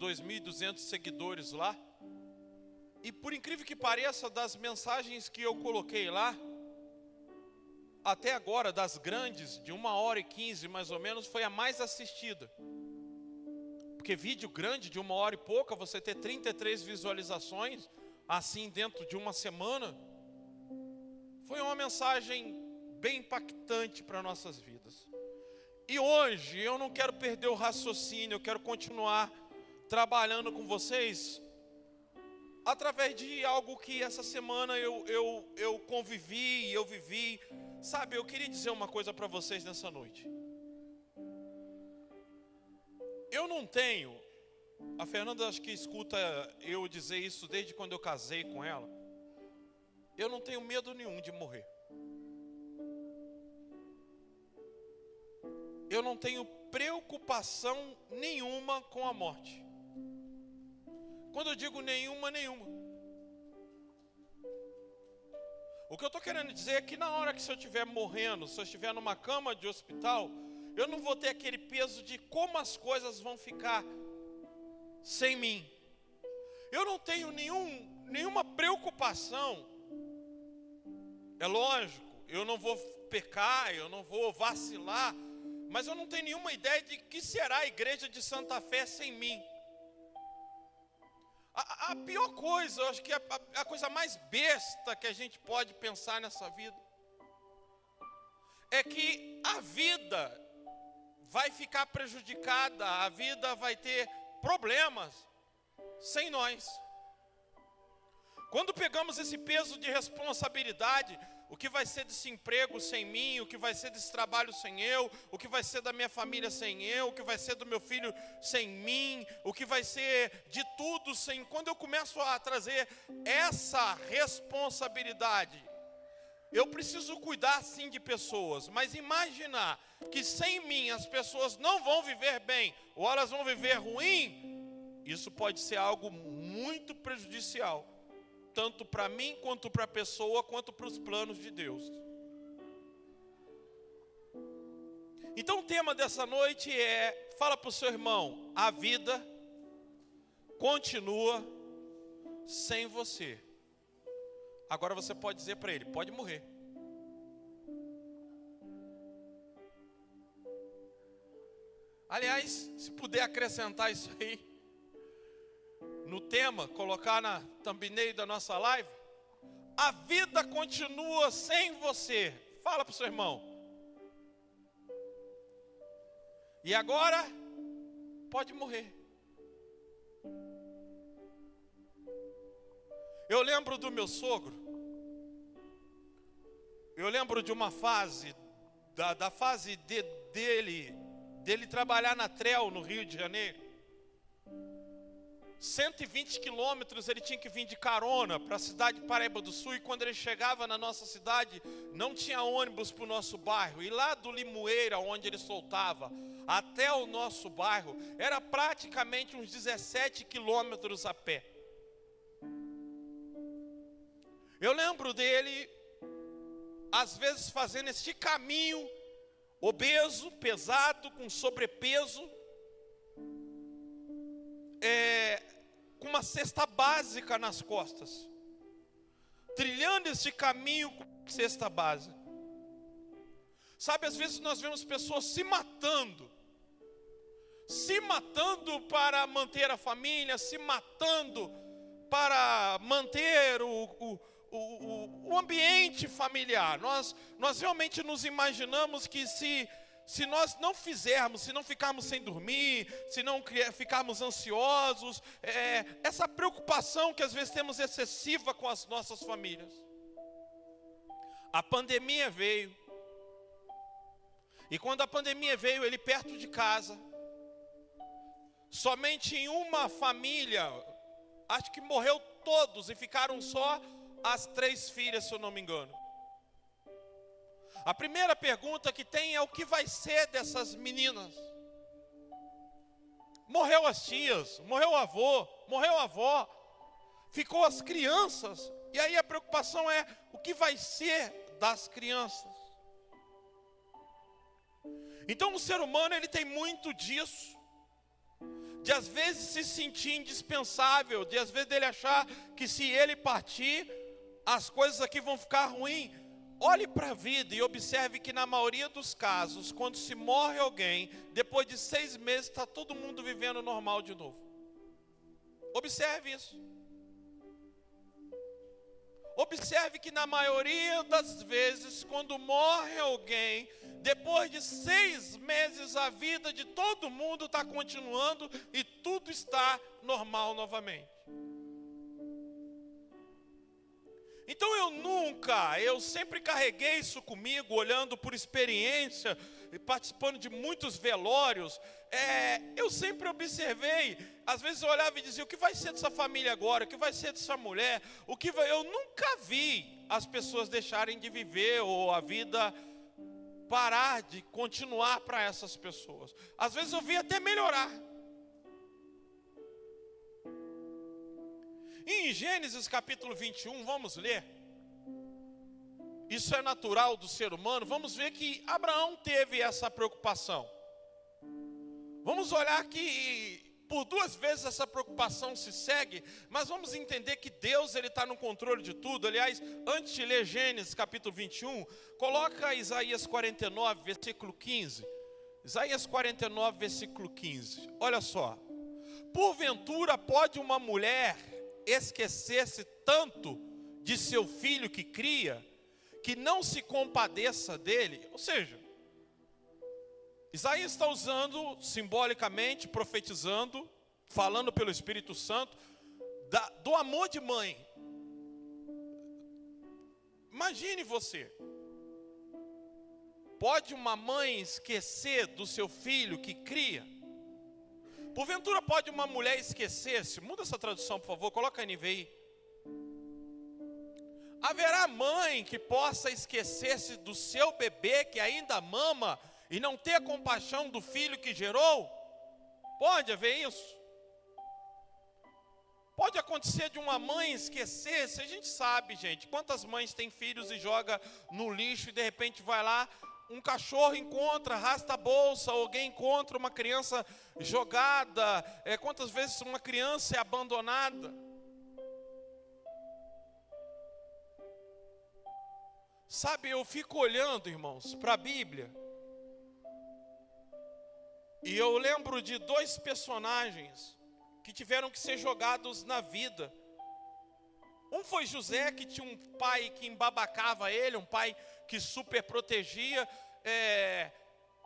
2.200 seguidores lá. E por incrível que pareça, das mensagens que eu coloquei lá, até agora, das grandes, de 1h15 mais ou menos, foi a mais assistida. Porque vídeo grande de 1h e pouca, você ter 33 visualizações, assim dentro de uma semana, foi uma mensagem bem impactante para nossas vidas. E hoje eu não quero perder o raciocínio, eu quero continuar trabalhando com vocês através de algo que essa semana eu convivi, eu vivi. Sabe, eu queria dizer uma coisa para vocês nessa noite. Eu não tenho, a Fernanda acho que escuta eu dizer isso desde quando eu casei com ela. Eu não tenho medo nenhum de morrer. Eu não tenho preocupação nenhuma com a morte. Quando eu digo nenhuma. O que eu estou querendo dizer é que na hora que se eu estiver morrendo, se eu estiver numa cama de hospital, eu não vou ter aquele peso de como as coisas vão ficar sem mim. Eu não tenho nenhuma preocupação. É lógico, eu não vou pecar, eu não vou vacilar, mas eu não tenho nenhuma ideia de que será a igreja de Santa Fé sem mim. A pior coisa, eu acho que a coisa mais besta que a gente pode pensar nessa vida é que a vida vai ficar prejudicada, a vida vai ter problemas sem nós. Quando pegamos esse peso de responsabilidade, o que vai ser desse emprego sem mim, o que vai ser desse trabalho sem eu, o que vai ser da minha família sem eu, o que vai ser do meu filho sem mim, o que vai ser de tudo sem... Quando eu começo a trazer essa responsabilidade, eu preciso cuidar sim de pessoas, mas imaginar que sem mim as pessoas não vão viver bem, ou elas vão viver ruim, isso pode ser algo muito prejudicial, tanto para mim, quanto para a pessoa, quanto para os planos de Deus. Então o tema dessa noite é, fala para o seu irmão, a vida continua sem você. Agora você pode dizer para ele, pode morrer. Aliás, se puder acrescentar isso aí no tema, colocar na thumbnail da nossa live, a vida continua sem você. Fala para o seu irmão. E agora, pode morrer. Eu lembro do meu sogro. Eu lembro de uma fase, da fase dele trabalhar na Trel, no Rio de Janeiro. 120 quilômetros ele tinha que vir de carona para a cidade de Paraíba do Sul. E quando ele chegava na nossa cidade, não tinha ônibus para o nosso bairro. E lá do Limoeira, onde ele soltava, até o nosso bairro, era praticamente uns 17 quilômetros a pé. Eu lembro dele, às vezes fazendo este caminho, obeso, pesado, com sobrepeso, com uma cesta básica nas costas, trilhando esse caminho com cesta básica. Sabe, às vezes nós vemos pessoas se matando para manter a família, se matando para manter o ambiente familiar. Nós realmente nos imaginamos que se nós não fizermos, se não ficarmos sem dormir, se não ficarmos ansiosos, essa preocupação que às vezes temos excessiva com as nossas famílias. A pandemia veio, e quando a pandemia veio, ele perto de casa, somente em uma família, acho que morreu todos e ficaram só as 3 filhas, se eu não me engano. A primeira pergunta que tem é o que vai ser dessas meninas. Morreu as tias, morreu o avô, morreu a avó, ficou as crianças. E aí a preocupação é o que vai ser das crianças. Então o ser humano ele tem muito disso. de às vezes se sentir indispensável, de às vezes dele achar que se ele partir, as coisas aqui vão ficar ruins. Olhe para a vida e observe que na maioria dos casos, quando se morre alguém, depois de 6 meses está todo mundo vivendo normal de novo. Observe isso. Observe que na maioria das vezes, quando morre alguém, depois de 6 meses a vida de todo mundo está continuando e tudo está normal novamente. Então eu sempre carreguei isso comigo, olhando por experiência, participando de muitos velórios. Eu sempre observei, às vezes eu olhava e dizia, o que vai ser dessa família agora? O que vai ser dessa mulher? Eu nunca vi as pessoas deixarem de viver ou a vida parar de continuar para essas pessoas. Às vezes eu vi até melhorar. Em Gênesis capítulo 21, vamos ler. Isso é natural do ser humano. Vamos ver que Abraão teve essa preocupação. Vamos olhar que por 2 vezes essa preocupação se segue, mas vamos entender que Deus está no controle de tudo. Aliás, antes de ler Gênesis capítulo 21, coloca Isaías 49, versículo 15. Isaías 49, versículo 15. Olha só. Porventura pode uma mulher esquecer-se tanto de seu filho que cria, que não se compadeça dele? Ou seja, Isaías está usando simbolicamente, profetizando, falando pelo Espírito Santo, do amor de mãe. Imagine você, pode uma mãe esquecer do seu filho que cria? Porventura pode uma mulher esquecer-se? Muda essa tradução, por favor, coloca a NVI. Haverá mãe que possa esquecer-se do seu bebê que ainda mama e não ter compaixão do filho que gerou? Pode haver isso? Pode acontecer de uma mãe esquecer-se. A gente sabe, gente, quantas mães têm filhos e joga no lixo e de repente vai lá, um cachorro encontra, arrasta a bolsa, alguém encontra uma criança jogada. Quantas vezes uma criança é abandonada? Sabe, eu fico olhando, irmãos, para a Bíblia, e eu lembro de 2 personagens que tiveram que ser jogados na vida. Um foi José, que tinha um pai que embabacava ele, um pai que super protegia,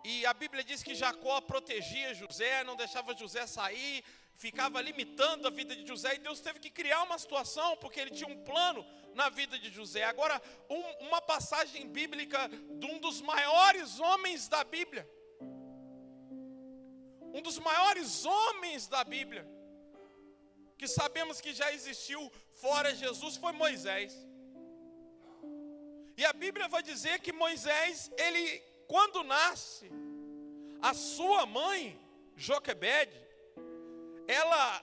e a Bíblia diz que Jacó protegia José, não deixava José sair, ficava limitando a vida de José, e Deus teve que criar uma situação, porque ele tinha um plano na vida de José. Agora, uma passagem bíblica de um dos maiores homens da Bíblia, um dos maiores homens da Bíblia, que sabemos que já existiu fora Jesus, foi Moisés. E a Bíblia vai dizer que Moisés, ele, quando nasce, a sua mãe, Joquebede, ela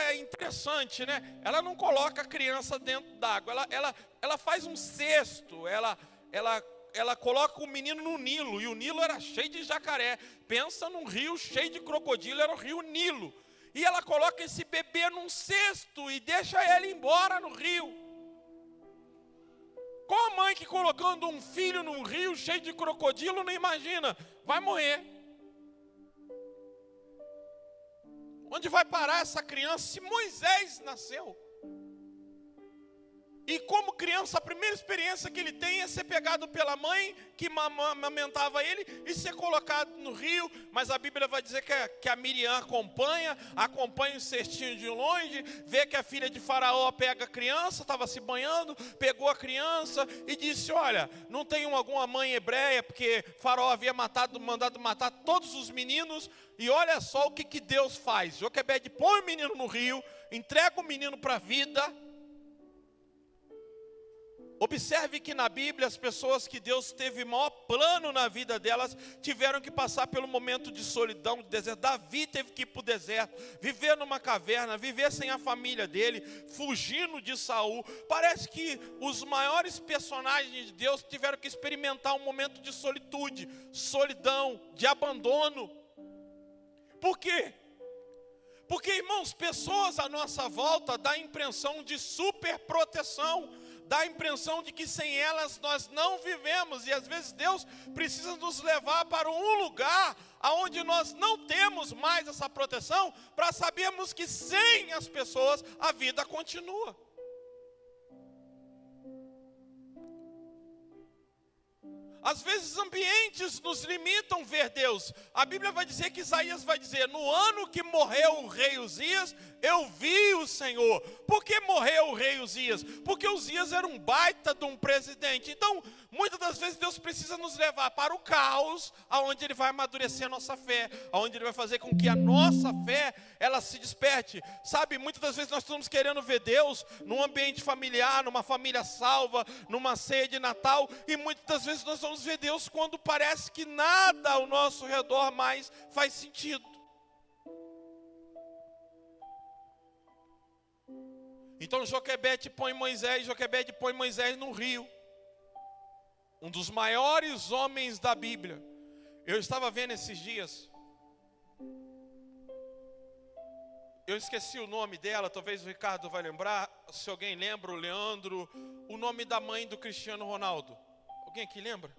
é interessante, né? Ela não coloca a criança dentro d'água, ela faz um cesto, ela coloca o menino no Nilo, e o Nilo era cheio de jacaré. Pensa num rio cheio de crocodilo, era o rio Nilo. E ela coloca esse bebê num cesto e deixa ele embora no rio. Qual a mãe que colocando um filho num rio cheio de crocodilo não imagina? Vai morrer. Onde vai parar essa criança se Moisés nasceu? E como criança, a primeira experiência que ele tem é ser pegado pela mãe que amamentava ele e ser colocado no rio. Mas a Bíblia vai dizer que a Miriam acompanha o cestinho de longe, vê que a filha de Faraó pega a criança, estava se banhando, pegou a criança e disse, olha, não tem alguma mãe hebreia, porque Faraó havia mandado matar todos os meninos, e olha só o que Deus faz. Joquebede põe o menino no rio, entrega o menino para a vida. Observe que na Bíblia as pessoas que Deus teve maior plano na vida delas tiveram que passar pelo momento de solidão, de deserto. Davi teve que ir para o deserto, viver numa caverna, viver sem a família dele, fugindo de Saul. Parece que os maiores personagens de Deus tiveram que experimentar um momento de solitude, solidão, de abandono. Por quê? irmãos, pessoas à nossa volta dá a impressão de superproteção, dá a impressão de que sem elas nós não vivemos. E às vezes Deus precisa nos levar para um lugar onde nós não temos mais essa proteção, para sabermos que sem as pessoas a vida continua. Às vezes ambientes nos limitam a ver Deus. A Bíblia vai dizer que Isaías vai dizer: no ano que morreu o rei Uzias, eu vi o Senhor. Por que morreu o rei Uzias? Porque Uzias era um baita de um presidente. Então, muitas das vezes Deus precisa nos levar para o caos, aonde Ele vai amadurecer a nossa fé, aonde Ele vai fazer com que a nossa fé, ela se desperte. Sabe, muitas das vezes nós estamos querendo ver Deus num ambiente familiar, numa família salva, numa ceia de Natal, e muitas das vezes nós vamos ver Deus quando parece que nada ao nosso redor mais faz sentido. Então Joquebede põe Moisés no rio. Um dos maiores homens da Bíblia. Eu estava vendo esses dias. Eu esqueci o nome dela, talvez o Ricardo vai lembrar. Se alguém lembra, o Leandro. O nome da mãe do Cristiano Ronaldo. Alguém aqui lembra?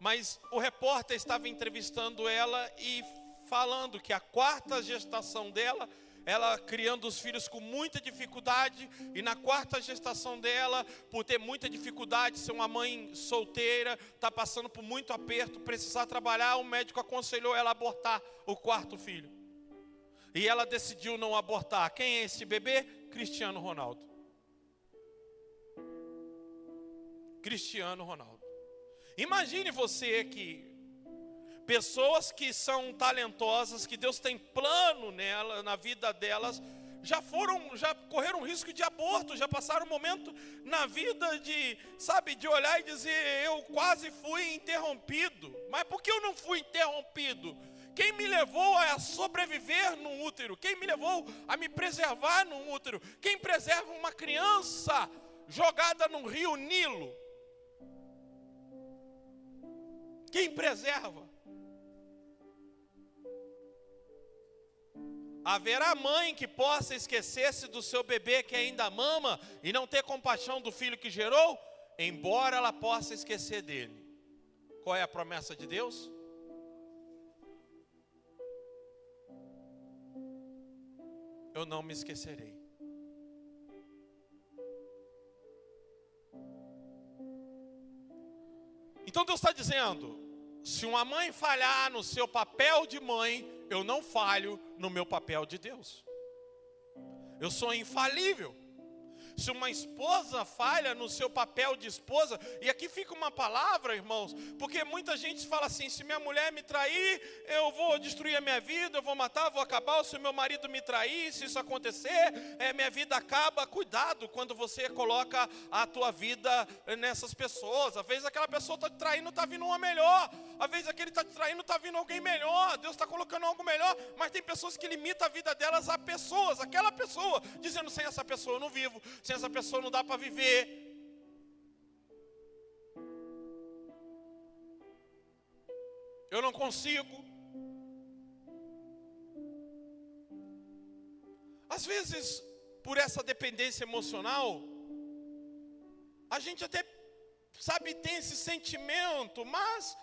Mas o repórter estava entrevistando ela e falando que a quarta gestação dela, ela criando os filhos com muita dificuldade, e na quarta gestação dela, por ter muita dificuldade, ser uma mãe solteira, está passando por muito aperto, precisar trabalhar, o médico aconselhou ela a abortar o quarto filho. E ela decidiu não abortar. Quem é esse bebê? Cristiano Ronaldo. Cristiano Ronaldo. Imagine você que pessoas que são talentosas, que Deus tem plano nela, na vida delas, já correram risco de aborto, já passaram um momento na vida de olhar e dizer: eu quase fui interrompido. Mas por que eu não fui interrompido? Quem me levou a sobreviver no útero? Quem me levou a me preservar no útero? Quem preserva uma criança jogada no rio Nilo? Quem preserva? Haverá mãe que possa esquecer-se do seu bebê que ainda mama e não ter compaixão do filho que gerou, embora ela possa esquecer dele. Qual é a promessa de Deus? Eu não me esquecerei. Então Deus está dizendo: se uma mãe falhar no seu papel de mãe, eu não falho no meu papel de Deus. Eu sou infalível. Se uma esposa falha no seu papel de esposa, e aqui fica uma palavra, irmãos, porque muita gente fala assim: se minha mulher me trair, eu vou destruir a minha vida, eu vou matar, vou acabar. Se o meu marido me trair, se isso acontecer, minha vida acaba. Cuidado quando você coloca a tua vida nessas pessoas. Às vezes aquela pessoa está te traindo, está vindo uma melhor. Às vezes aquele está te traindo, está vindo alguém melhor. Deus está colocando algo melhor, mas tem pessoas que limitam a vida delas a pessoas, aquela pessoa, dizendo: sem essa pessoa eu não vivo, sem essa pessoa não dá para viver. Eu não consigo. Às vezes, por essa dependência emocional, a gente até, tem esse sentimento, mas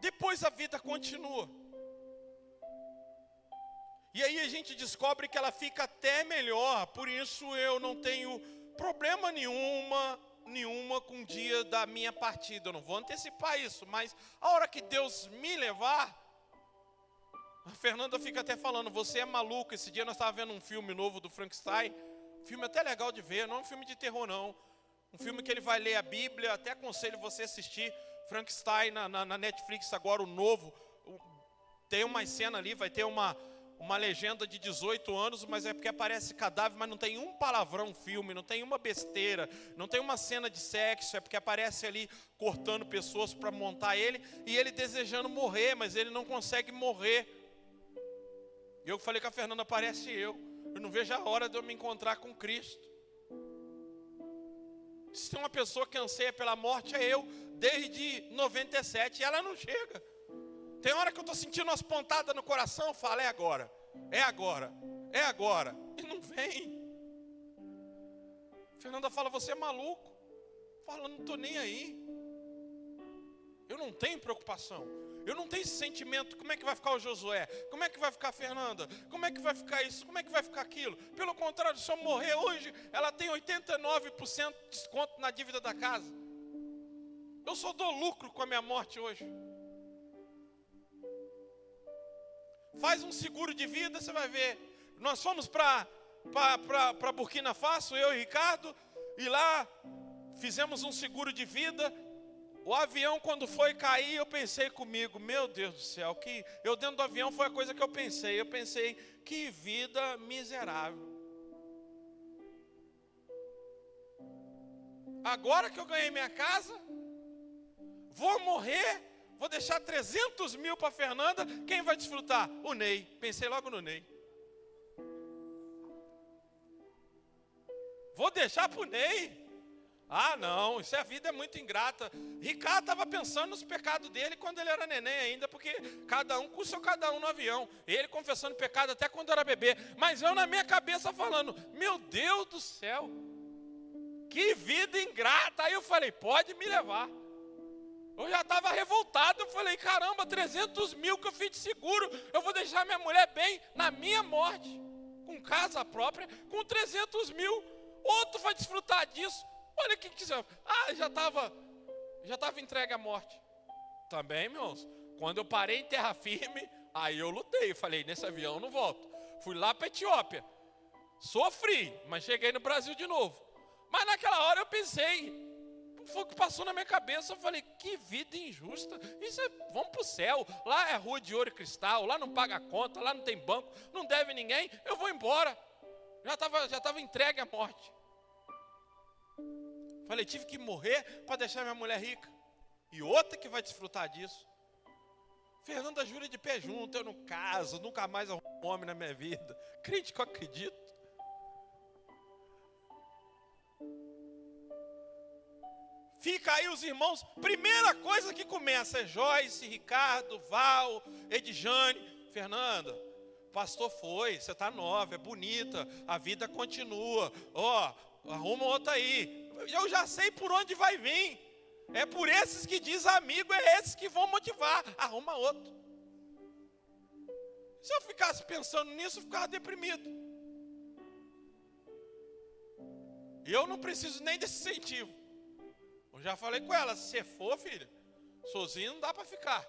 depois a vida continua. E aí a gente descobre que ela fica até melhor. Por isso eu não tenho problema nenhuma com o dia da minha partida. Eu não vou antecipar isso, mas a hora que Deus me levar, a Fernanda fica até falando: você é maluco. Esse dia nós estávamos vendo um filme novo do Frankenstein, filme até legal de ver, não é um filme de terror não, um filme que ele vai ler a Bíblia. Até aconselho você a assistir Frankenstein na Netflix agora, o novo. Tem uma cena ali, vai ter uma legenda de 18 anos, mas é porque aparece cadáver, mas não tem um palavrão no filme, não tem uma besteira, não tem uma cena de sexo, é porque aparece ali cortando pessoas para montar ele, e ele desejando morrer, mas ele não consegue morrer. E eu falei com a Fernanda: parece eu não vejo a hora de eu me encontrar com Cristo. Se tem uma pessoa que anseia pela morte, é eu, desde 97, e ela não chega. Tem hora que eu estou sentindo umas pontadas no coração, eu falo: é agora. é agora, é agora. E não vem. Fernanda fala, você é maluco. Fala, não estou nem aí. Eu não tenho preocupação. Eu não tenho esse sentimento, como é que vai ficar o Josué? Como é que vai ficar a Fernanda? Como é que vai ficar isso? Como é que vai ficar aquilo? Pelo contrário, se eu morrer hoje, ela tem 89% de desconto na dívida da casa. Eu só dou lucro com a minha morte hoje. Faz um seguro de vida, você vai ver. Nós fomos para Burkina Faso, eu e Ricardo, e lá fizemos um seguro de vida. O avião, quando foi cair, eu pensei comigo, meu Deus do céu, que eu dentro do avião foi a coisa que eu pensei. Eu pensei, que vida miserável. Agora que eu ganhei minha casa, vou morrer, vou deixar 300 mil para a Fernanda, quem vai desfrutar? O Ney. Pensei logo no Ney. Vou deixar para o Ney. Ah, não, isso a vida é muito ingrata. Ricardo estava pensando nos pecados dele quando ele era neném ainda, porque cada um com seu cada um no avião. Ele confessando pecado até quando era bebê. Mas eu na minha cabeça falando, meu Deus do céu, que vida ingrata. Aí eu falei, pode me levar. Eu já estava revoltado, eu falei, caramba, 300 mil que eu fiz de seguro, eu vou deixar minha mulher bem na minha morte, com casa própria, com 300 mil, outro vai desfrutar disso. Olha o que quiser. Ah, já estava entregue à morte. Também, meus, quando eu parei em terra firme, aí eu lutei, falei, nesse avião eu não volto. Fui lá para a Etiópia, sofri, mas cheguei no Brasil de novo. Mas naquela hora eu pensei, foi o que passou na minha cabeça, eu falei, que vida injusta, isso vamos para o céu, lá é rua de ouro e cristal, lá não paga conta, lá não tem banco, não deve ninguém, eu vou embora. Já estava entregue à morte. Falei, tive que morrer para deixar minha mulher rica. E outra que vai desfrutar disso. Fernanda jura de pé junto, eu não caso, nunca mais arrumo um homem na minha vida. Crente que eu acredito. Fica aí os irmãos, primeira coisa que começa é Joyce, Ricardo, Val, Edjane, Fernanda. Pastor foi, você está nova, é bonita, a vida continua. Ó, arruma outra aí. Eu já sei por onde vai vir. É por esses que diz amigo, é esses que vão motivar. Arruma outro. Se eu ficasse pensando nisso, eu ficava deprimido. E eu não preciso nem desse incentivo. Eu já falei com ela, se você for, filha, sozinho não dá para ficar.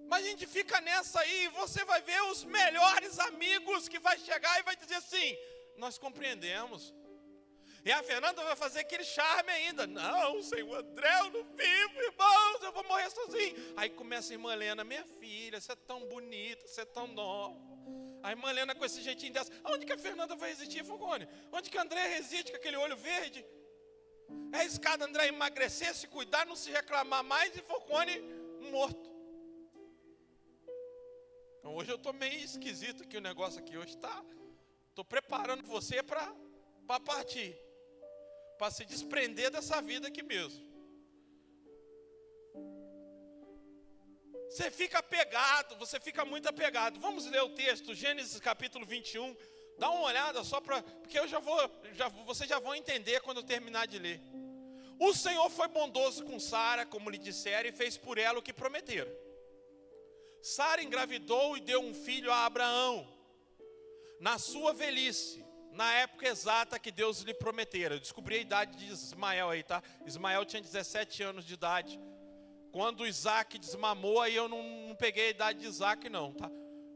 Mas a gente fica nessa aí, e você vai ver os melhores amigos que vai chegar e vai dizer assim, nós compreendemos. E a Fernanda vai fazer aquele charme ainda. Não, senhor André, eu não vivo, irmãos, eu vou morrer sozinho. Aí começa a irmã Helena, minha filha, você é tão bonita, você é tão nova. A irmã Helena com esse jeitinho dessa, onde que a Fernanda vai resistir, Fogone? Onde que a André resiste com aquele olho verde? É arriscado André emagrecer, se cuidar, não se reclamar mais e Fogone morto. Então hoje eu estou meio esquisito aqui, o negócio aqui hoje está. Estou preparando você para partir. Para se desprender dessa vida aqui mesmo. Você fica apegado, você fica muito apegado. Vamos ler o texto, Gênesis capítulo 21. Dá uma olhada só para, porque eu vocês já vão entender quando eu terminar de ler. O Senhor foi bondoso com Sara, como lhe disseram, e fez por ela o que prometeram. Sara engravidou e deu um filho a Abraão, na sua velhice, na época exata que Deus lhe prometera. Eu descobri a idade de Ismael aí, tá? Ismael tinha 17 anos de idade. Quando Isaac desmamou, aí eu não peguei a idade de Isaac não, tá?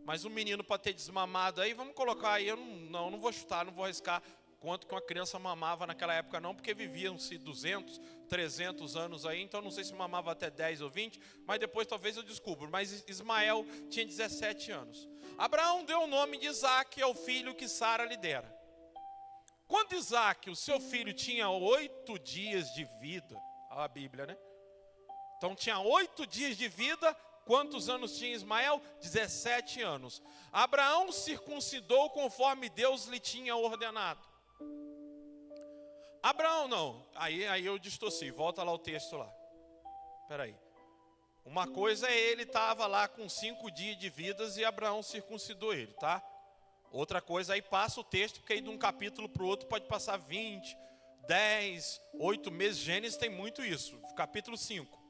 Mas um menino para ter desmamado aí, vamos colocar aí, eu não vou chutar, não vou arriscar quanto que uma criança mamava naquela época não, porque viviam-se 200, 300 anos aí, então não sei se mamava até 10 ou 20, mas depois talvez eu descubro. Mas Ismael tinha 17 anos. Abraão deu o nome de Isaac ao filho que Sara lhe dera. Quando Isaac, o seu filho, tinha 8 dias de vida, a Bíblia, né? Então tinha 8 dias de vida. Quantos anos tinha Ismael? 17 anos. Abraão circuncidou conforme Deus lhe tinha ordenado. Abraão não, aí eu distorci, volta lá o texto lá. Espera aí. Uma coisa é ele estava lá com 5 dias de vidas e Abraão circuncidou ele, tá? Outra coisa, aí passa o texto, porque aí de um capítulo para o outro pode passar 20, 10, 8 meses. Gênesis tem muito isso. Capítulo 5.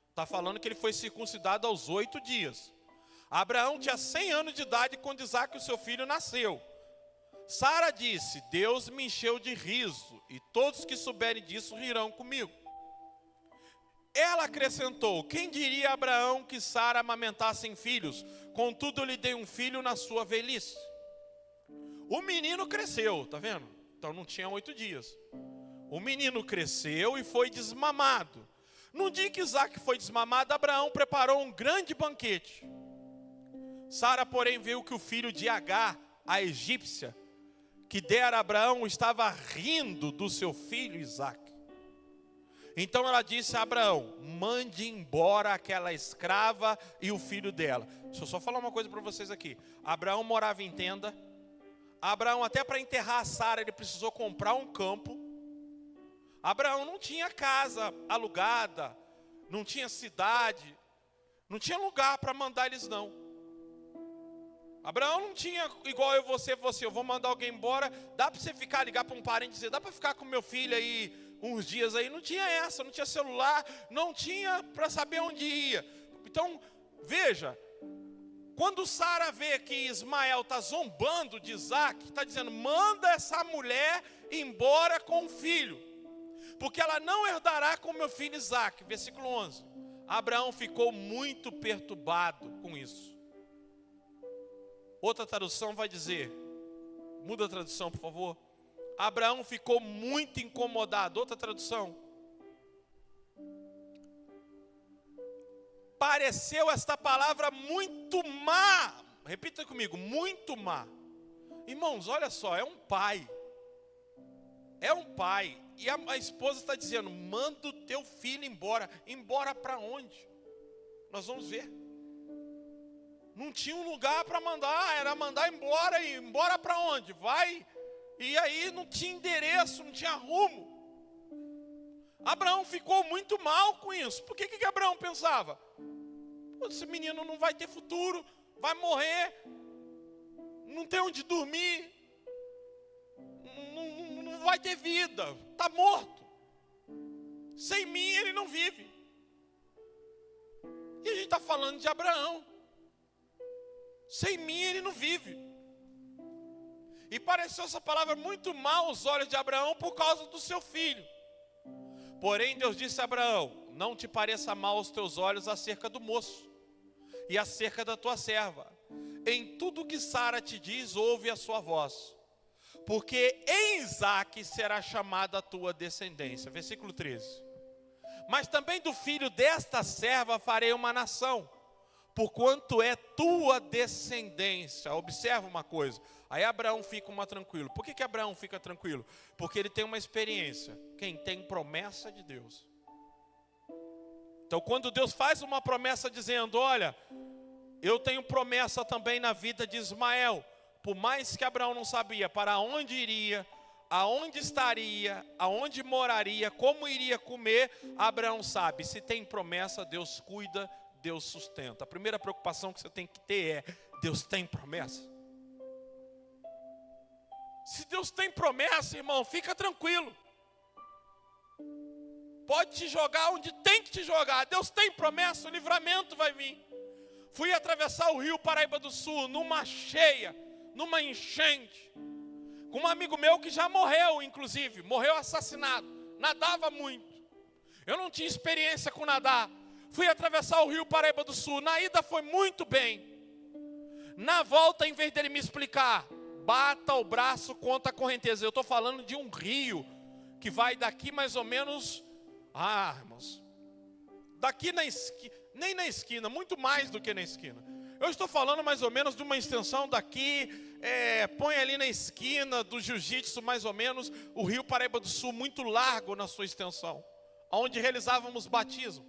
Está falando que ele foi circuncidado aos 8 dias. Abraão tinha 100 anos de idade quando Isaque, o seu filho, nasceu. Sara disse: Deus me encheu de riso, e todos que souberem disso rirão comigo. Ela acrescentou: quem diria a Abraão que Sara amamentasse filhos? Contudo, eu lhe dei um filho na sua velhice. O menino cresceu, tá vendo? Então não tinha 8 dias. O menino cresceu e foi desmamado. No dia que Isaque foi desmamado, Abraão preparou um grande banquete. Sara, porém, viu que o filho de Agar, a egípcia, que dera a Abraão, estava rindo do seu filho Isaque. Então ela disse a Abraão: mande embora aquela escrava e o filho dela. Deixa eu só falar uma coisa para vocês aqui. Abraão morava em tenda. Abraão, até para enterrar a Sara, ele precisou comprar um campo. Abraão não tinha casa alugada, não tinha cidade, não tinha lugar para mandar eles não. Abraão não tinha igual você, eu vou mandar alguém embora, dá para você ligar para um parente e dizer, dá para ficar com meu filho aí uns dias aí? Não tinha essa, não tinha celular, não tinha para saber onde ia. Então, veja, quando Sara vê que Ismael está zombando de Isaque, está dizendo, manda essa mulher embora com o filho, porque ela não herdará com meu filho Isaque. Versículo 11. Abraão ficou muito perturbado com isso. Outra tradução vai dizer, muda a tradução por favor. Abraão ficou muito incomodado. Outra tradução. Pareceu esta palavra muito má. Repita comigo, muito má. Irmãos, olha só, é um pai. É um pai. E a esposa está dizendo, manda o teu filho embora. Embora para onde? Nós vamos ver. Não tinha um lugar para mandar, era mandar embora. E embora para onde? Vai. E aí não tinha endereço, não tinha rumo. Abraão ficou muito mal com isso. Por que Abraão pensava? Esse menino não vai ter futuro, vai morrer, não tem onde dormir, não vai ter vida, está morto. Sem mim ele não vive. E a gente está falando de Abraão. Sem mim ele não vive. E pareceu essa palavra muito mal aos olhos de Abraão por causa do seu filho. Porém Deus disse a Abraão, não te pareça mal aos teus olhos acerca do moço e acerca da tua serva. Em tudo que Sara te diz, ouve a sua voz. Porque em Isaque será chamada a tua descendência. Versículo 13. Mas também do filho desta serva farei uma nação, porquanto é tua descendência. Observa uma coisa. Aí Abraão fica tranquilo. Por que Abraão fica tranquilo? Porque ele tem uma experiência. Quem tem promessa de Deus. Então quando Deus faz uma promessa dizendo, olha, eu tenho promessa também na vida de Ismael. Por mais que Abraão não sabia para onde iria, aonde estaria, aonde moraria, como iria comer, Abraão sabe, se tem promessa, Deus cuida, Deus sustenta. A primeira preocupação que você tem que ter é, Deus tem promessa? Se Deus tem promessa, irmão, fica tranquilo. Pode te jogar onde tem que te jogar. Deus tem promessa, o livramento vai vir. Fui atravessar o rio Paraíba do Sul, numa cheia, numa enchente, com um amigo meu que já morreu, inclusive, morreu assassinado, nadava muito. Eu não tinha experiência com nadar. Fui atravessar o rio Paraíba do Sul, na ida foi muito bem. Na volta, em vez dele me explicar, bata o braço contra a correnteza. Eu estou falando de um rio, que vai daqui mais ou menos, irmãos, daqui na esquina, nem na esquina, muito mais do que na esquina. Eu estou falando mais ou menos de uma extensão daqui, põe ali na esquina do jiu-jitsu mais ou menos, o rio Paraíba do Sul, muito largo na sua extensão, onde realizávamos batismo.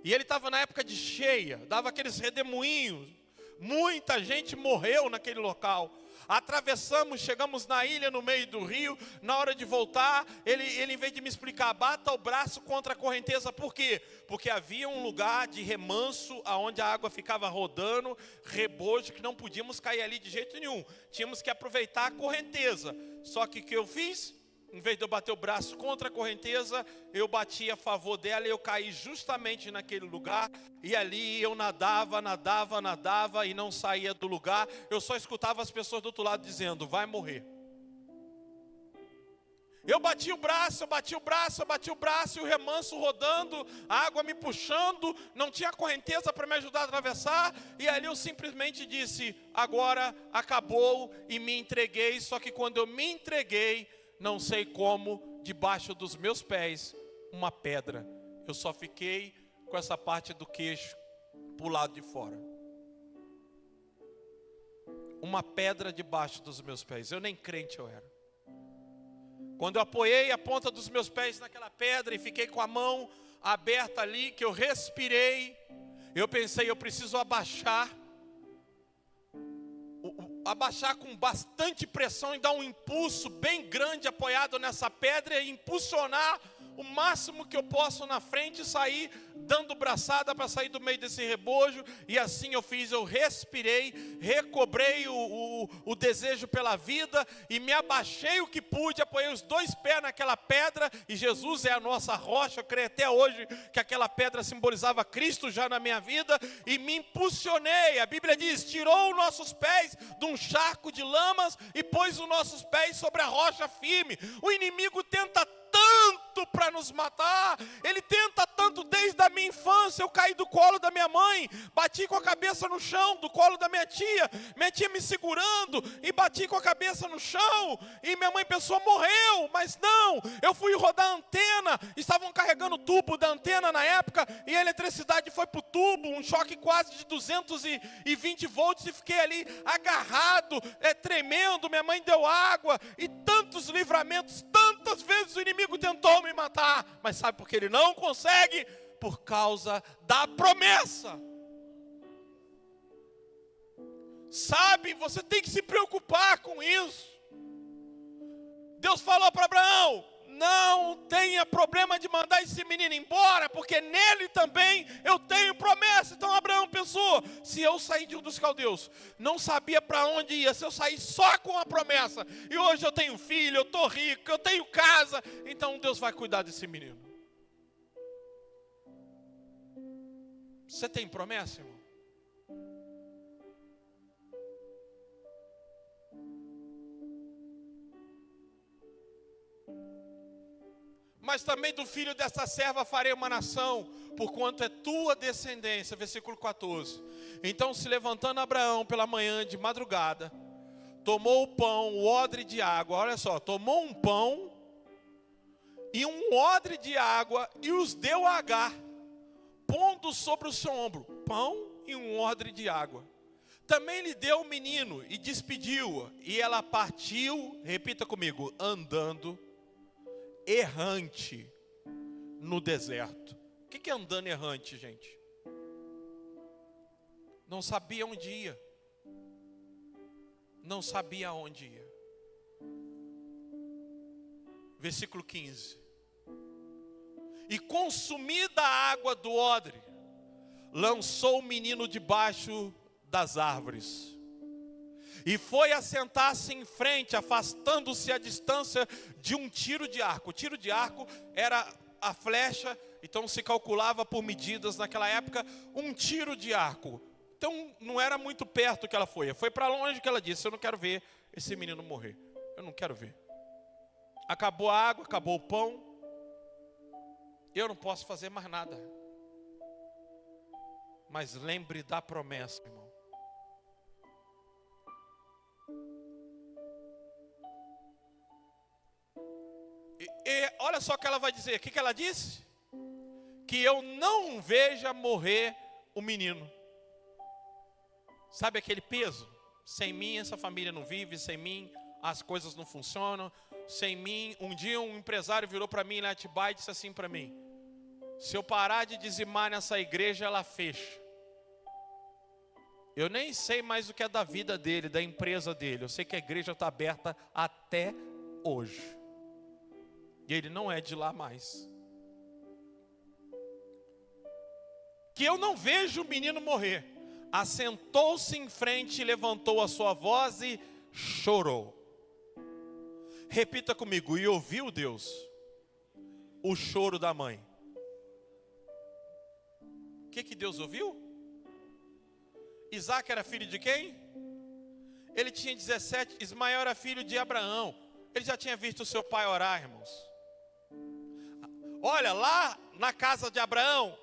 E ele estava na época de cheia, dava aqueles redemoinhos, Muita gente morreu naquele local. Atravessamos, chegamos na ilha, no meio do rio. Na hora de voltar, ele em vez de me explicar, bata o braço contra a correnteza. Por quê? Porque havia um lugar de remanso, onde a água ficava rodando, rebojo, que não podíamos cair ali de jeito nenhum. Tínhamos que aproveitar a correnteza. Só que o que eu fiz? Em vez de eu bater o braço contra a correnteza, eu bati a favor dela e eu caí justamente naquele lugar. E ali eu nadava e não saía do lugar. Eu só escutava as pessoas do outro lado dizendo, vai morrer. Eu bati o braço, e o remanso rodando, a água me puxando, não tinha correnteza para me ajudar a atravessar. E ali eu simplesmente disse, agora acabou, e me entreguei. Só que quando eu me entreguei, não sei como, debaixo dos meus pés, uma pedra. Eu só fiquei com essa parte do queixo pro lado de fora. Uma pedra debaixo dos meus pés. Eu nem crente eu era. Quando eu apoiei a ponta dos meus pés naquela pedra e fiquei com a mão aberta ali, que eu respirei, eu pensei, eu preciso abaixar com bastante pressão e dar um impulso bem grande apoiado nessa pedra e impulsionar o máximo que eu posso na frente e sair dando braçada para sair do meio desse rebojo. E assim eu fiz, eu respirei, recobrei o desejo pela vida e me abaixei o que pude, apoiei os dois pés naquela pedra. E Jesus é a nossa rocha, eu creio até hoje que aquela pedra simbolizava Cristo já na minha vida. E me impulsionei, a Bíblia diz, tirou os nossos pés de um charco de lamas e pôs os nossos pés sobre a rocha firme. O inimigo tenta tanto para nos matar, ele tenta tanto desde a minha infância. Eu caí do colo da minha mãe, bati com a cabeça no chão, do colo da minha tia me segurando, e bati com a cabeça no chão, e minha mãe pensou, morreu, mas não, eu fui rodar a antena, estavam carregando o tubo da antena na época, e a eletricidade foi para o tubo, um choque quase de 220 volts, e fiquei ali agarrado, tremendo. Minha mãe deu água, e tantos livramentos, tantas vezes o inimigo tentou me matar, mas sabe por que ele não consegue? Por causa da promessa. Sabe, você tem que se preocupar com isso. Deus falou para Abraão, não tenha problema de mandar esse menino embora, porque nele também eu tenho promessa. Então Abraão pensou, se eu sair de um dos caldeus, não sabia para onde ia, se eu sair só com a promessa, e hoje eu tenho filho, eu estou rico, eu tenho casa, então Deus vai cuidar desse menino. Você tem promessa, irmão? Mas também do filho desta serva farei uma nação, porquanto é tua descendência. Versículo 14. Então se levantando Abraão pela manhã de madrugada, tomou o pão, o odre de água, olha só, tomou um pão e um odre de água e os deu a Agar, pondo sobre o seu ombro, pão e um odre de água. Também lhe deu o menino e despediu-a, e ela partiu, repita comigo, andando errante no deserto. O que é andando errante, gente? Não sabia onde ia. Não sabia onde ia. Versículo 15. E consumida a água do odre, lançou o menino debaixo das árvores. E foi assentar-se em frente, afastando-se a distância de um tiro de arco. O tiro de arco era a flecha, então se calculava por medidas naquela época, um tiro de arco. Então não era muito perto que ela foi. Foi para longe que ela disse, eu não quero ver esse menino morrer. Eu não quero ver. Acabou a água, acabou o pão. Eu não posso fazer mais nada. Mas lembre da promessa, irmão. E olha só o que ela vai dizer. O que ela disse? Que eu não veja morrer o menino. Sabe aquele peso? Sem mim essa família não vive, sem mim as coisas não funcionam, sem mim. Um dia um empresário virou para mim lá em Atibaia e disse assim para mim: se eu parar de dizimar nessa igreja, ela fecha. Eu nem sei mais o que é da vida dele, da empresa dele. Eu sei que a igreja está aberta até hoje. E ele não é de lá mais. Que eu não vejo o menino morrer. Assentou-se em frente, levantou a sua voz e chorou. Repita comigo: e ouviu Deus o choro da mãe. O que Deus ouviu? Isaac era filho de quem? Ele tinha 17, Ismael era filho de Abraão. Ele já tinha visto o seu pai orar, irmãos. Olha, lá na casa de Abraão,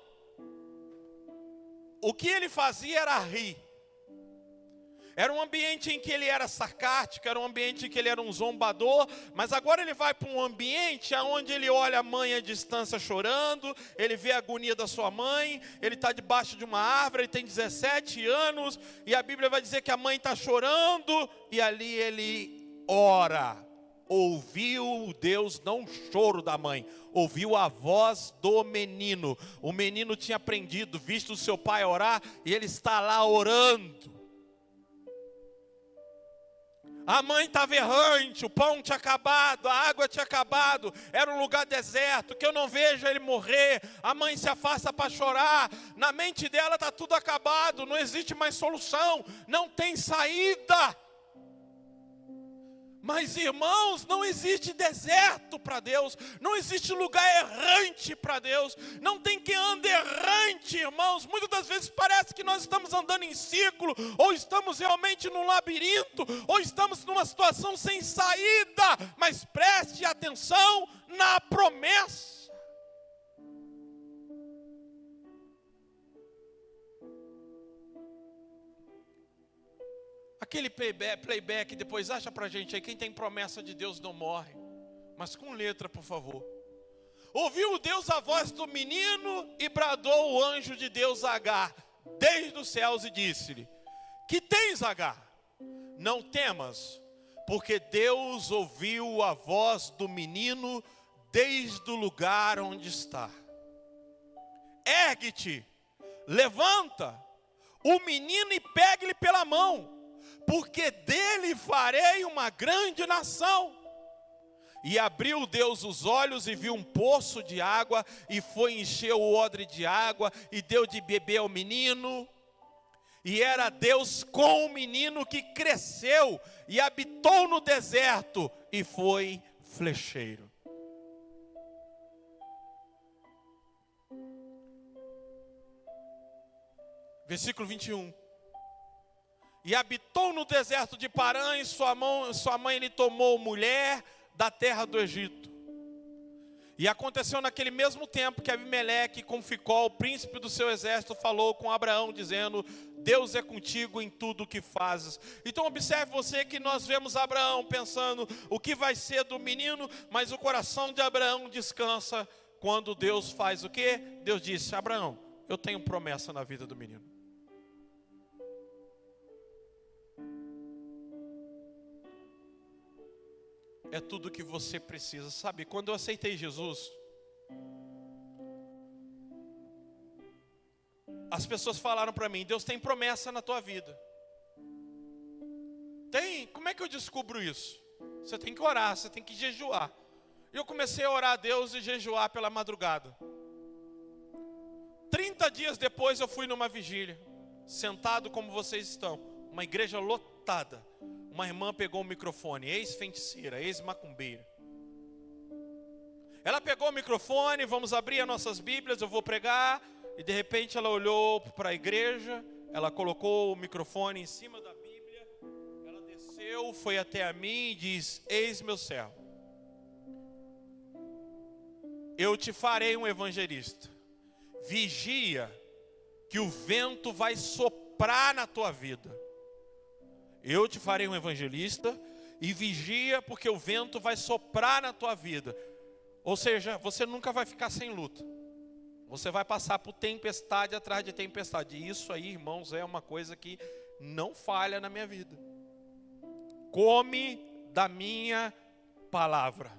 o que ele fazia era rir. Era um ambiente em que ele era sarcástico, era um ambiente em que ele era um zombador, mas agora ele vai para um ambiente onde ele olha a mãe à distância chorando, ele vê a agonia da sua mãe, ele está debaixo de uma árvore, ele tem 17 anos, e a Bíblia vai dizer que a mãe está chorando, e ali ele ora. Ouviu Deus, não o choro da mãe, ouviu a voz do menino. O menino tinha aprendido, visto o seu pai orar, e ele está lá orando. A mãe estava errante, o pão tinha acabado, a água tinha acabado, era um lugar deserto, que eu não vejo ele morrer. A mãe se afasta para chorar, na mente dela está tudo acabado, não existe mais solução, não tem saída. Mas irmãos, não existe deserto para Deus, não existe lugar errante para Deus, não tem quem ande errante, irmãos. Muitas das vezes parece que nós estamos andando em círculo, ou estamos realmente num labirinto, ou estamos numa situação sem saída, mas preste atenção na promessa. Aquele playback, depois acha pra gente aí, quem tem promessa de Deus não morre. Mas com letra, por favor. Ouviu Deus a voz do menino e bradou o anjo de Deus a Agar, desde os céus, e disse-lhe: que tens, Agar? Não temas, porque Deus ouviu a voz do menino desde o lugar onde está. Ergue-te, levanta o menino e pegue-lhe pela mão, porque dele farei uma grande nação. E abriu Deus os olhos e viu um poço de água, e foi encher o odre de água, e deu de beber ao menino. E era Deus com o menino, que cresceu, e habitou no deserto, e foi flecheiro. Versículo 21. E habitou no deserto de Parã, e sua mãe lhe tomou mulher da terra do Egito. E aconteceu naquele mesmo tempo que Abimeleque, com Ficol, o príncipe do seu exército, falou com Abraão, dizendo: Deus é contigo em tudo o que fazes. Então observe você que nós vemos Abraão pensando o que vai ser do menino, mas o coração de Abraão descansa quando Deus faz o quê? Deus disse: Abraão, eu tenho promessa na vida do menino. É tudo o que você precisa, sabe? Quando eu aceitei Jesus, as pessoas falaram para mim: Deus tem promessa na tua vida. Tem? Como é que eu descubro isso? Você tem que orar, você tem que jejuar. E eu comecei a orar a Deus e jejuar pela madrugada. 30 dias depois eu fui numa vigília, sentado como vocês estão, uma igreja lotada. Uma irmã pegou o microfone, ex-feiticeira, ex-macumbeira. Ela pegou o microfone: vamos abrir as nossas Bíblias, eu vou pregar. E de repente ela olhou para a igreja, ela colocou o microfone em cima da Bíblia, ela desceu, foi até a mim e diz: eis meu servo, eu te farei um evangelista. Vigia, que o vento vai soprar na tua vida. Eu te farei um evangelista, e vigia, porque o vento vai soprar na tua vida. Ou seja, você nunca vai ficar sem luta. Você vai passar por tempestade atrás de tempestade. E isso aí, irmãos, é uma coisa que não falha na minha vida. Come da minha palavra.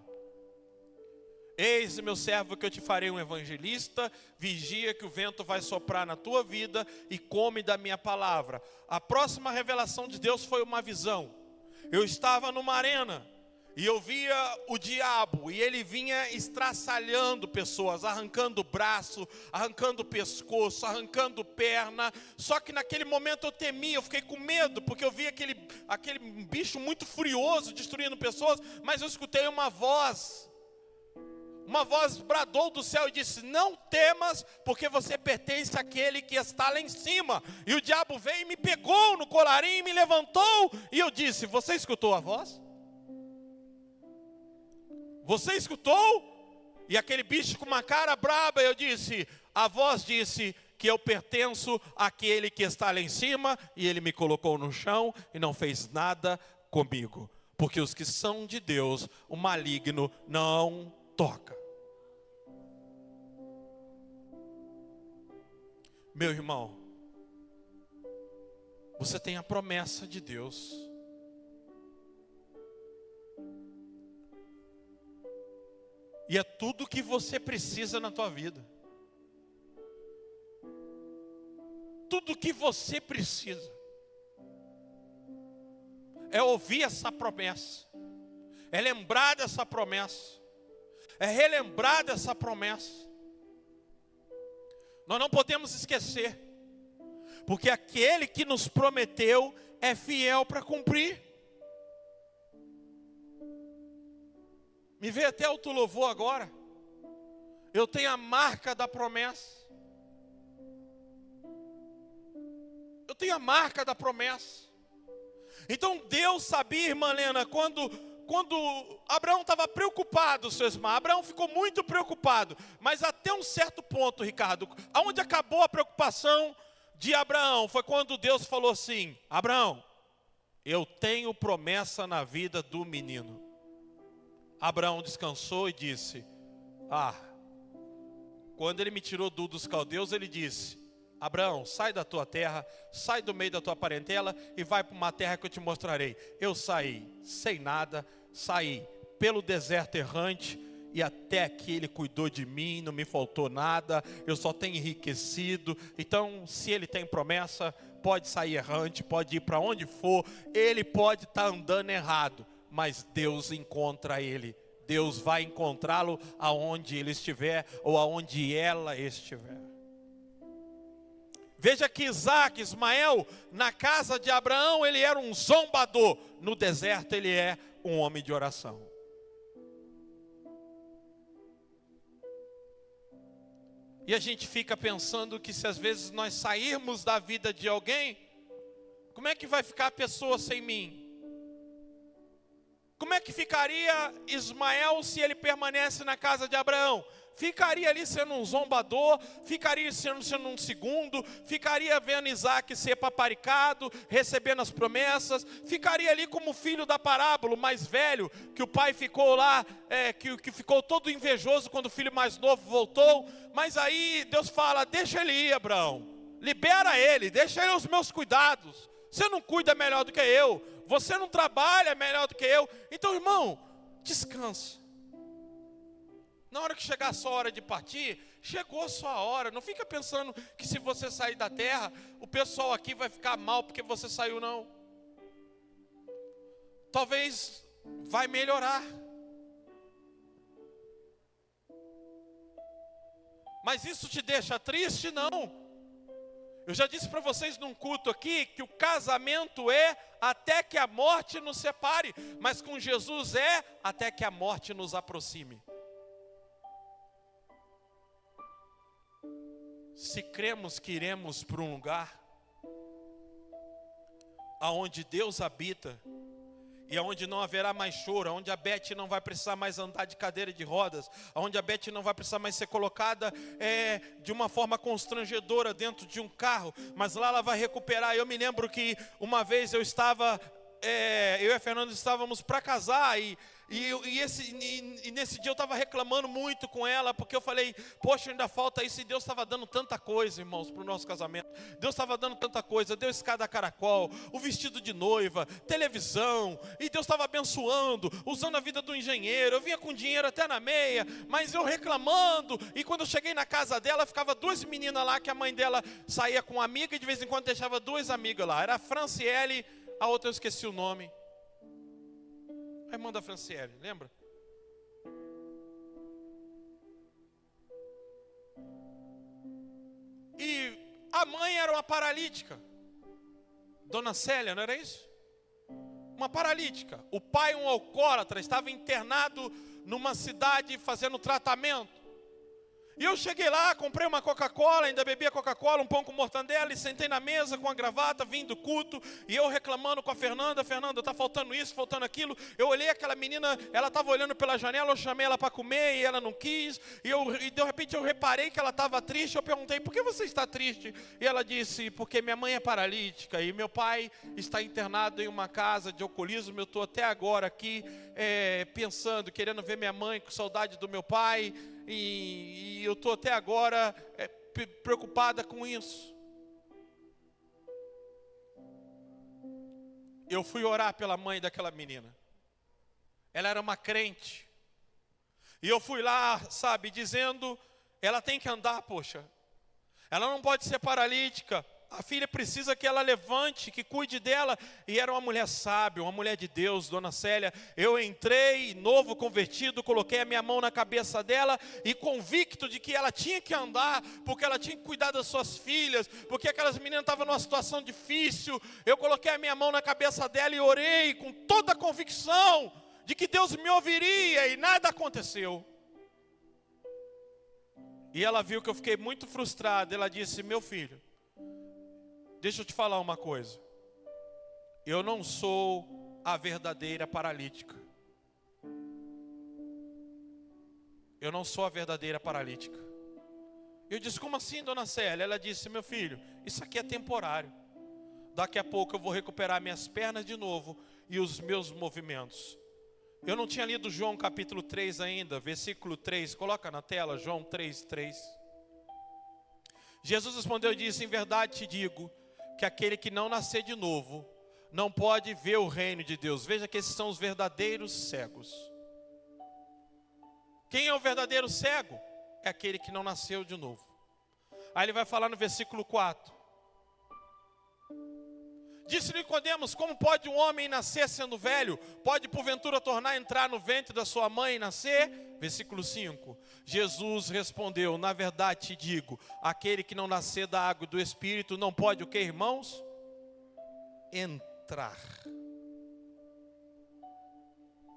Eis meu servo que eu te farei um evangelista, vigia que o vento vai soprar na tua vida e come da minha palavra. A próxima revelação de Deus foi uma visão. Eu estava numa arena e eu via o diabo e ele vinha estraçalhando pessoas, arrancando braço, arrancando pescoço, arrancando perna. Só que naquele momento eu temia, eu fiquei com medo, porque eu vi aquele bicho muito furioso destruindo pessoas, mas eu escutei uma voz. Uma voz bradou do céu e disse: não temas, porque você pertence àquele que está lá em cima. E o diabo veio e me pegou no colarinho e me levantou. E eu disse: você escutou a voz? Você escutou? E aquele bicho com uma cara braba, eu disse: a voz disse que eu pertenço àquele que está lá em cima. E ele me colocou no chão e não fez nada comigo. Porque os que são de Deus, o maligno não toca. Meu irmão, você tem a promessa de Deus. E é tudo o que você precisa na tua vida. Tudo o que você precisa é ouvir essa promessa, é lembrar dessa promessa, é relembrar dessa promessa. Nós não podemos esquecer, porque aquele que nos prometeu é fiel para cumprir. Me veio até outro louvor agora. Eu tenho a marca da promessa. Eu tenho a marca da promessa. Então Deus sabia, irmã Helena, quando Abraão estava preocupado, seu irmão, Abraão ficou muito preocupado, mas até um certo ponto, Ricardo, aonde acabou a preocupação de Abraão, foi quando Deus falou assim: Abraão, eu tenho promessa na vida do menino. Abraão descansou e disse: quando ele me tirou dos caldeus, ele disse: Abraão, sai da tua terra, sai do meio da tua parentela e vai para uma terra que eu te mostrarei. Eu saí sem nada, saí pelo deserto errante e até que ele cuidou de mim, não me faltou nada, eu só tenho enriquecido. Então, se ele tem promessa, pode sair errante, pode ir para onde for, ele pode estar andando errado, mas Deus encontra ele. Deus vai encontrá-lo aonde ele estiver ou aonde ela estiver. Veja que Ismael, na casa de Abraão, ele era um zombador. No deserto ele é um homem de oração. E a gente fica pensando que se às vezes nós sairmos da vida de alguém, como é que vai ficar a pessoa sem mim? Como é que ficaria Ismael se ele permanece na casa de Abraão? Ficaria ali sendo um zombador, ficaria sendo um segundo, ficaria vendo Isaac ser paparicado, recebendo as promessas, ficaria ali como filho da parábola, o mais velho, que o pai ficou lá, que ficou todo invejoso quando o filho mais novo voltou. Mas aí Deus fala: deixa ele ir, Abraão, libera ele, deixa ele aos meus cuidados. Você não cuida melhor do que eu, você não trabalha melhor do que eu. Então, irmão, descansa. Na hora que chegar a sua hora de partir, chegou a sua hora. Não fica pensando que se você sair da terra, o pessoal aqui vai ficar mal porque você saiu, não. Talvez vai melhorar. Mas isso te deixa triste? Não. Eu já disse para vocês num culto aqui que o casamento é até que a morte nos separe, mas com Jesus é até que a morte nos aproxime. Se cremos que iremos para um lugar aonde Deus habita e aonde não haverá mais choro, aonde a Beth não vai precisar mais andar de cadeira de rodas, aonde a Beth não vai precisar mais ser colocada de uma forma constrangedora dentro de um carro, mas lá ela vai recuperar. Eu me lembro que uma vez eu estava eu e a Fernanda estávamos para casar e nesse dia eu estava reclamando muito com ela, porque eu falei, poxa, ainda falta isso, e Deus estava dando tanta coisa, irmãos, para o nosso casamento. Deus estava dando tanta coisa, deu escada a caracol, o vestido de noiva, televisão, e Deus estava abençoando, usando a vida do engenheiro. Eu vinha com dinheiro até na meia, mas eu reclamando, e quando eu cheguei na casa dela, ficava duas meninas lá, que a mãe dela saía com uma amiga, e de vez em quando deixava duas amigas lá, era a Franciele, a outra eu esqueci o nome. A irmã da Franciele, lembra? E a mãe era uma paralítica. Dona Célia, não era isso? Uma paralítica. O pai, um alcoólatra, estava internado numa cidade fazendo tratamento. E eu cheguei lá, comprei uma Coca-Cola, ainda bebi a Coca-Cola, um pão com mortandela, e sentei na mesa com a gravata, vim do culto, e eu reclamando com a Fernanda, está faltando isso, faltando aquilo. Eu olhei aquela menina, ela estava olhando pela janela, eu chamei ela para comer, e ela não quis, e de repente eu reparei que ela estava triste. Eu perguntei, por que você está triste? E ela disse, porque minha mãe é paralítica, e meu pai está internado em uma casa de alcoolismo. Eu estou até agora aqui, pensando, querendo ver minha mãe, com saudade do meu pai, e eu estou até agora preocupada com isso. Eu fui orar pela mãe daquela menina. Ela era uma crente. E eu fui lá, sabe, dizendo, ela tem que andar, poxa. Ela não pode ser paralítica. A filha precisa que ela levante, que cuide dela. E era uma mulher sábia, uma mulher de Deus, Dona Célia. Eu entrei, novo convertido, coloquei a minha mão na cabeça dela e convicto de que ela tinha que andar, porque ela tinha que cuidar das suas filhas, porque aquelas meninas estavam numa situação difícil. Eu coloquei a minha mão na cabeça dela e orei com toda a convicção de que Deus me ouviria, e nada aconteceu. E ela viu que eu fiquei muito frustrado. Ela disse, meu filho, deixa eu te falar uma coisa. Eu não sou a verdadeira paralítica. Eu não sou a verdadeira paralítica. Eu disse, como assim, Dona Célia? Ela disse, meu filho, isso aqui é temporário. Daqui a pouco eu vou recuperar minhas pernas de novo e os meus movimentos. Eu não tinha lido João capítulo 3 ainda, versículo 3. Coloca na tela, João 3:3. Jesus respondeu e disse, em verdade te digo, que aquele que não nascer de novo, não pode ver o reino de Deus. Veja que esses são os verdadeiros cegos. Quem é o verdadeiro cego? É aquele que não nasceu de novo. Aí ele vai falar no versículo 4. Disse Nicodemos, como pode um homem nascer sendo velho? Pode porventura tornar a entrar no ventre da sua mãe e nascer? Versículo 5. Jesus respondeu, na verdade te digo, aquele que não nascer da água e do Espírito não pode o que, irmãos? Entrar.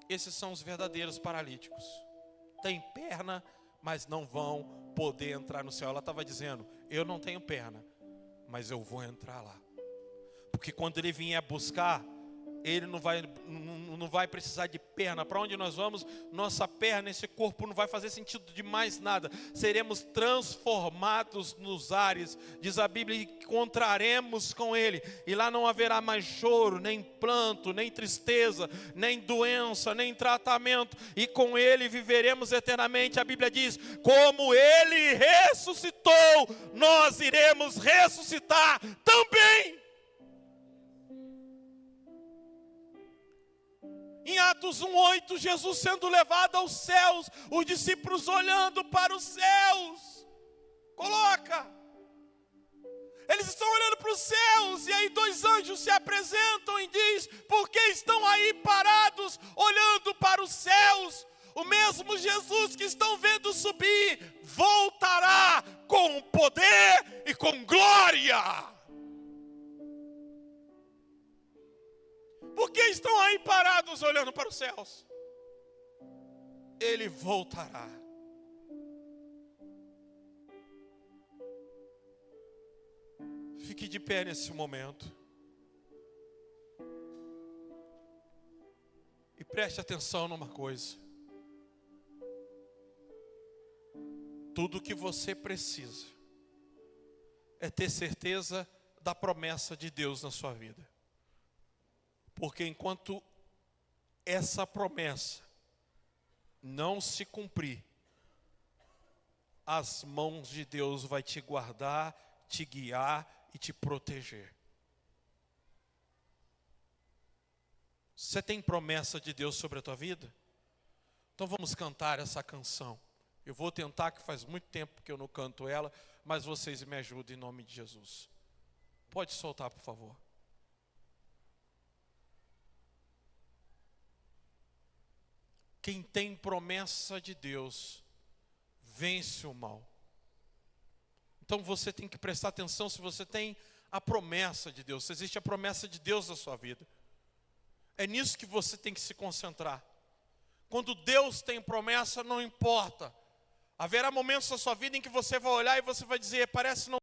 Esses são os verdadeiros paralíticos. Tem perna, mas não vão poder entrar no céu. Ela estava dizendo, eu não tenho perna, mas eu vou entrar lá. Porque quando ele vier buscar, ele não vai precisar de perna. Para onde nós vamos, nossa perna, esse corpo não vai fazer sentido de mais nada. Seremos transformados nos ares. Diz a Bíblia que encontraremos com ele. E lá não haverá mais choro, nem pranto, nem tristeza, nem doença, nem tratamento. E com ele viveremos eternamente. A Bíblia diz, como ele ressuscitou, nós iremos ressuscitar também. Em Atos 1:8, Jesus sendo levado aos céus, os discípulos olhando para os céus. Coloca. Eles estão olhando para os céus, e aí dois anjos se apresentam e diz, por que estão aí parados, olhando para os céus? O mesmo Jesus que estão vendo subir, voltará com poder e com glória. Por que estão aí parados olhando para os céus? Ele voltará. Fique de pé nesse momento. E preste atenção numa coisa. Tudo o que você precisa é ter certeza da promessa de Deus na sua vida. Porque enquanto essa promessa não se cumprir, as mãos de Deus vai te guardar, te guiar e te proteger. Você tem promessa de Deus sobre a tua vida? Então vamos cantar essa canção. Eu vou tentar, que faz muito tempo que eu não canto ela, mas vocês me ajudem em nome de Jesus. Pode soltar, por favor. Quem tem promessa de Deus, vence o mal. Então você tem que prestar atenção se você tem a promessa de Deus, se existe a promessa de Deus na sua vida. É nisso que você tem que se concentrar. Quando Deus tem promessa, não importa. Haverá momentos na sua vida em que você vai olhar e você vai dizer, parece não